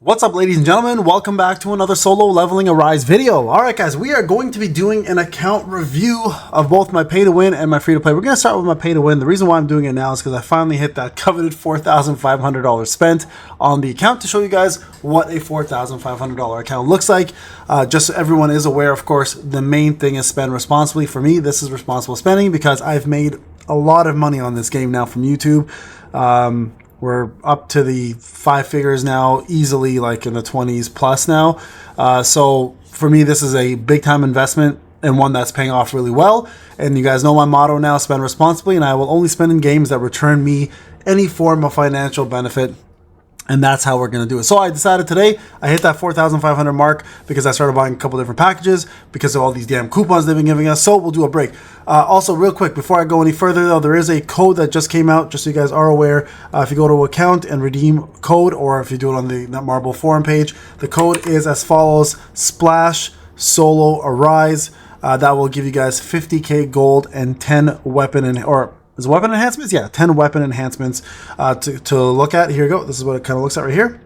What's up, ladies and gentlemen? Welcome back to another solo leveling Arise video. Alright guys, we are going to be doing an account review of both my pay to win and my free to play. We're going to start with my pay to win. The reason why I'm doing it now is because I finally hit that coveted $4,500 spent on the account to show you guys what a $4,500 account looks like. Just so everyone is aware, of course, the main thing is spend responsibly. For me, this is responsible spending because I've made a lot of money on this game now from YouTube. We're up to the 5 figures now, easily like in the 20s plus now. So for me, this is a big time investment and one that's paying off really well. And you guys know my motto now, spend responsibly, and I will only spend in games that return me any form of financial benefit. And that's how we're going to do it. So I decided today, I hit that 4,500 mark because I started buying a couple different packages because of all these damn coupons they've been giving us. So we'll do a break. Also, real quick, before I go any further though, there is a code that just came out, just so you guys are aware. If you go to account and redeem code, or if you do it on the NetMarble forum page, the code is as follows: SPLASHSOLOARISE. That will give you guys 50k gold and 10 weapon Is it weapon enhancements? Yeah, 10 weapon enhancements to look at. Here you go. This is what it kind of looks at right here.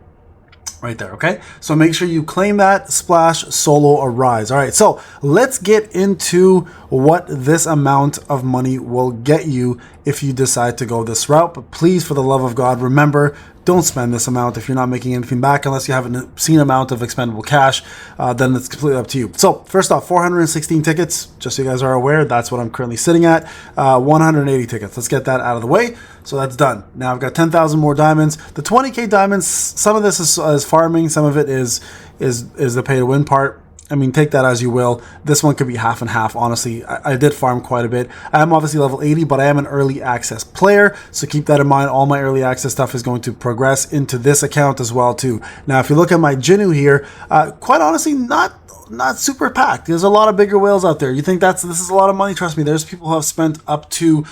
Right there, okay? So make sure you claim that SPLASHSOLOARISE. All right, so let's get into what this amount of money will get you if you decide to go this route. But please, for the love of God, remember, don't spend this amount if you're not making anything back unless you have an obscene amount of expendable cash. Then it's completely up to you. So first off, 416 tickets, just so you guys are aware, that's what I'm currently sitting at. 180 tickets. Let's get that out of the way. So that's done. Now I've got 10,000 more diamonds. The 20k diamonds, some of this is farming, some of it is the pay to win part. I mean, take that as you will. This one could be half and half, honestly. I did farm quite a bit. I am obviously level 80, but I am an early access player, so keep that in mind. All my early access stuff is going to progress into this account as well, too. Now, if you look at my Jinu here, quite honestly, not super packed. There's a lot of bigger whales out there. You think this is a lot of money? Trust me, there's people who have spent up to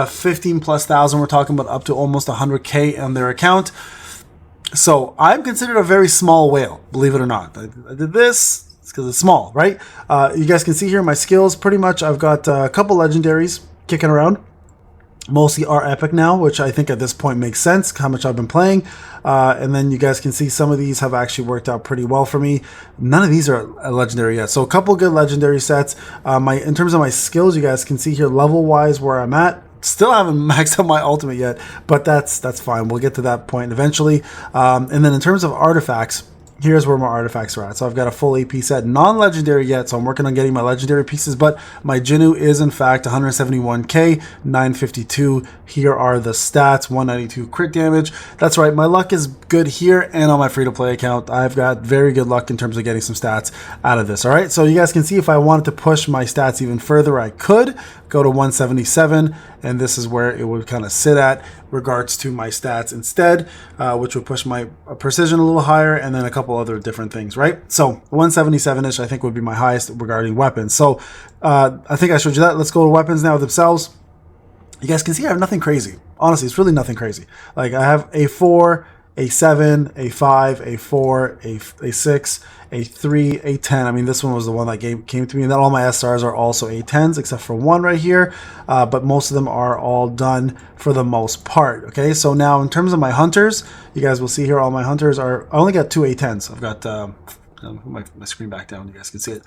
15 plus thousand. We're talking about up to almost 100k on their account. So I'm considered a very small whale, believe it or not. I did this because it's small, right? You guys can see here my skills. Pretty much I've got a couple legendaries kicking around. Mostly are epic now, which I think at this point makes sense, how much I've been playing. And then you guys can see some of these have actually worked out pretty well for me. None of these are legendary yet. So a couple good legendary sets. In terms of my skills, you guys can see here level-wise where I'm at. Still haven't maxed out my ultimate yet, but that's fine. We'll get to that point eventually. And then in terms of artifacts, here's where my artifacts are at. So I've got a full AP set, non-legendary yet, so I'm working on getting my legendary pieces, but my Jinu is in fact 171k, 952. Here are the stats: 192 crit damage. That's right, my luck is good here, and on my free-to-play account, I've got very good luck in terms of getting some stats out of this. All right, so you guys can see if I wanted to push my stats even further, I could go to 177, and this is where it would kind of sit at regards to my stats instead, which would push my precision a little higher, and then a couple other different things, right? So 177-ish I think would be my highest regarding weapons. So I think I showed you that. Let's go to weapons now themselves. You guys can see I have nothing crazy. Honestly, it's really nothing crazy. Like I have a 4, a 7, a 5, a 4, a 6, a 3, a 10. I mean, this one was the one that came to me. And then all my SRs are also A10s, except for one right here. But most of them are all done for the most part. Okay, so now in terms of my hunters, you guys will see here all my hunters are, I only got 2 A10s. I've got, my screen back down, you guys can see it.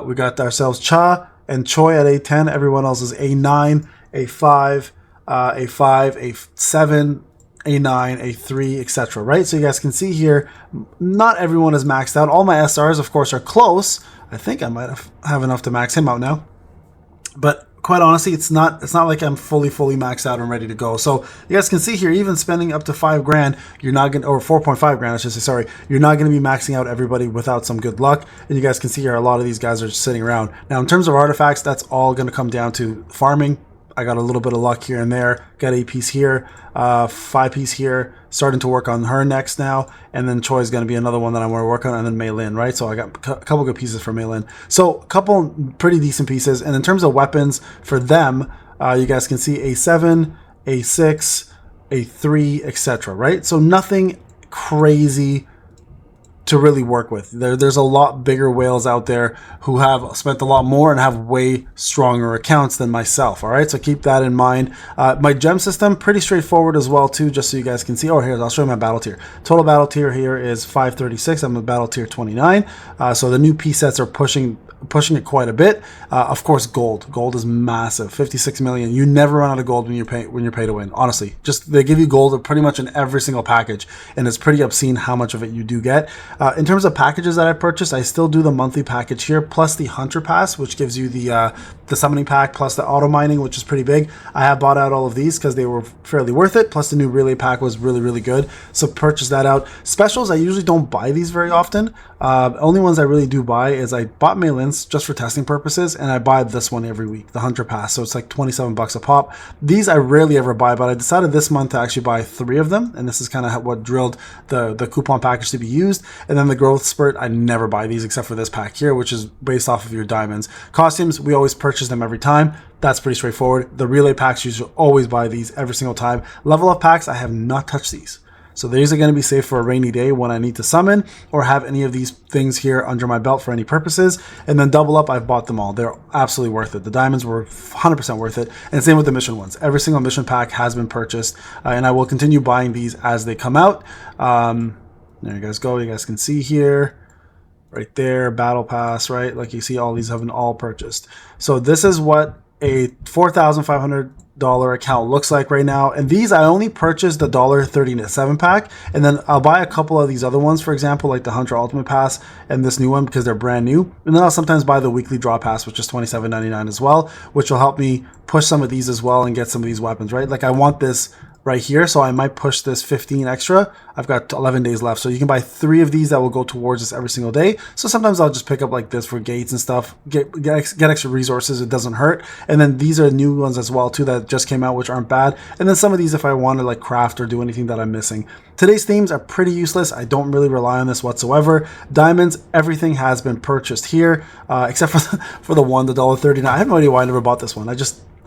We got ourselves Cha and Choi at A10. Everyone else is A9, A5, A5, A7, A9, A3, etc. Right? So you guys can see here, not everyone is maxed out. All my SRs, of course, are close. I think I might have enough to max him out now. But quite honestly, it's not like I'm fully maxed out and ready to go. So you guys can see here, even spending up to 5 grand, you're not going to, or 4.5 grand, I should say, sorry, you're not going to be maxing out everybody without some good luck. And you guys can see here, a lot of these guys are just sitting around. Now, in terms of artifacts, that's all going to come down to farming. I got a little bit of luck here and there. Got a piece here, 5 piece here. Starting to work on her next now, and then Choi is going to be another one that I'm going to work on, and then Meilin, right? So I got a couple good pieces for Meilin. So a couple pretty decent pieces. And in terms of weapons for them, you guys can see A7, A6, A3, etc. Right? So nothing crazy to really work with. There's a lot bigger whales out there who have spent a lot more and have way stronger accounts than myself. All right, so keep that in mind. My gem system, pretty straightforward as well too, just so you guys can see. Oh, here, I'll show you my battle tier. Total battle tier here is 536. I'm a battle tier 29. So the new P sets are pushing it quite a bit. Of course, gold is massive, 56 million. You never run out of gold when you're pay to win. Honestly, just they give you gold pretty much in every single package, and it's pretty obscene how much of it you do get. In terms of packages that I purchased, I still do the monthly package here, plus the hunter pass, which gives you the summoning pack, plus the auto mining, which is pretty big. I have bought out all of these because they were fairly worth it, plus the new relay pack was really good, so purchase that out. Specials, I usually don't buy these very often. Only ones I really do buy is I bought Meilin just for testing purposes, and I buy this one every week, the hunter pass, so it's like 27 bucks a pop. These I rarely ever buy, but I decided this month to actually buy 3 of them, and this is kind of what drilled the coupon package to be used. And then the growth spurt, I never buy these except for this pack here, which is based off of your diamonds. Costumes, we always purchase them every time. That's pretty straightforward. The relay packs, you should always buy these every single time. Level up packs, I have not touched these. So these are going to be safe for a rainy day when I need to summon or have any of these things here under my belt for any purposes. And then double up, I've bought them all. They're absolutely worth it. The diamonds were 100% worth it. And same with the mission ones. Every single mission pack has been purchased, and I will continue buying these as they come out. There you guys go. You guys can see here, right there, battle pass, right? Like you see, all these have been all purchased. So this is what a $4,500 account looks like right now. And these, I only purchased the $1.37 pack, and then I'll buy a couple of these other ones, for example, like the Hunter Ultimate Pass and this new one, because they're brand new. And then I'll sometimes buy the weekly draw pass, which is $27.99 as well, which will help me push some of these as well and get some of these weapons, right? Like I want this right here, so I might push this 15 extra. I've got 11 days left, so you can buy 3 of these that will go towards this every single day. So sometimes I'll just pick up like this for gates and stuff, get extra resources. It doesn't hurt. And then these are new ones as well too that just came out, which aren't bad. And then some of these if I want to like craft or do anything that I'm missing. Today's themes are pretty useless. I don't really rely on this whatsoever. Diamonds, everything has been purchased here, except for the one, the $1.39. I have no idea why I never bought this one.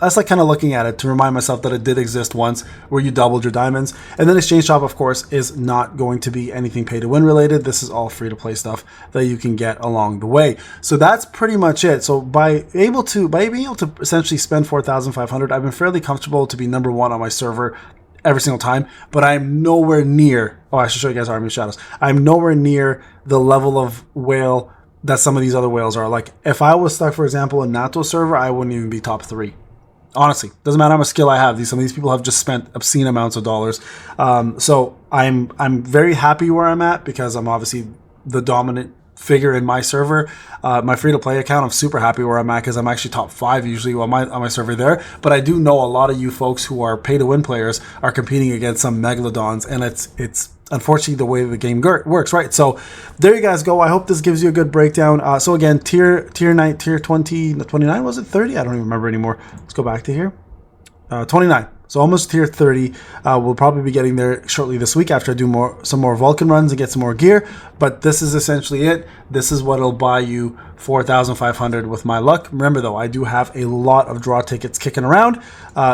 That's like kind of looking at it to remind myself that it did exist once where you doubled your diamonds. And then Exchange Shop, of course, is not going to be anything pay to win related. This is all free to play stuff that you can get along the way. So that's pretty much it. So by being able to essentially spend $4,500, I've been fairly comfortable to be number 1 on my server every single time, but I'm nowhere near, I should show you guys Army of Shadows. I'm nowhere near the level of whale that some of these other whales are. Like if I was stuck, for example, in NATO server, I wouldn't even be top 3. Honestly, doesn't matter how much skill I have. Some of these people have just spent obscene amounts of dollars. So I'm very happy where I'm at because I'm obviously the dominant figure in my server. My free-to-play account, I'm super happy where I'm at because I'm actually top 5 usually on my server there. But I do know a lot of you folks who are pay-to-win players are competing against some megalodons, and it's unfortunately the way the game works, right? So there you guys go. I hope this gives you a good breakdown. So again, tier 9, tier 20, 29, was it 30? I don't even remember anymore. Let's go back to here. 29. So almost tier 30. We'll probably be getting there shortly this week after I do some more Vulcan runs and get some more gear. But this is essentially it. This is what it'll buy you 4,500 with my luck. Remember though, I do have a lot of draw tickets kicking around.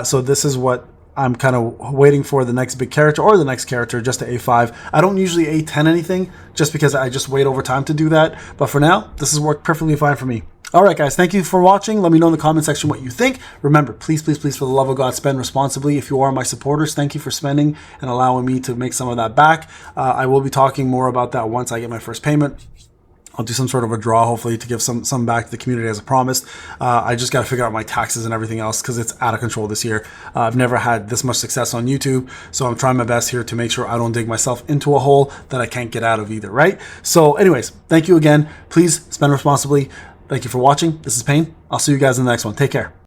So this is what I'm kind of waiting for, the next big character or the next character just to A5. I don't usually A10 anything just because I just wait over time to do that. But for now, this has worked perfectly fine for me. All right, guys, thank you for watching. Let me know in the comment section what you think. Remember, please, please, please, for the love of God, spend responsibly. If you are my supporters, thank you for spending and allowing me to make some of that back. I will be talking more about that once I get my first payment. I'll do some sort of a draw, hopefully, to give some back to the community as I promised. I just got to figure out my taxes and everything else because it's out of control this year. I've never had this much success on YouTube, so I'm trying my best here to make sure I don't dig myself into a hole that I can't get out of either, right? So anyways, thank you again. Please spend responsibly. Thank you for watching. This is Payne. I'll see you guys in the next one. Take care.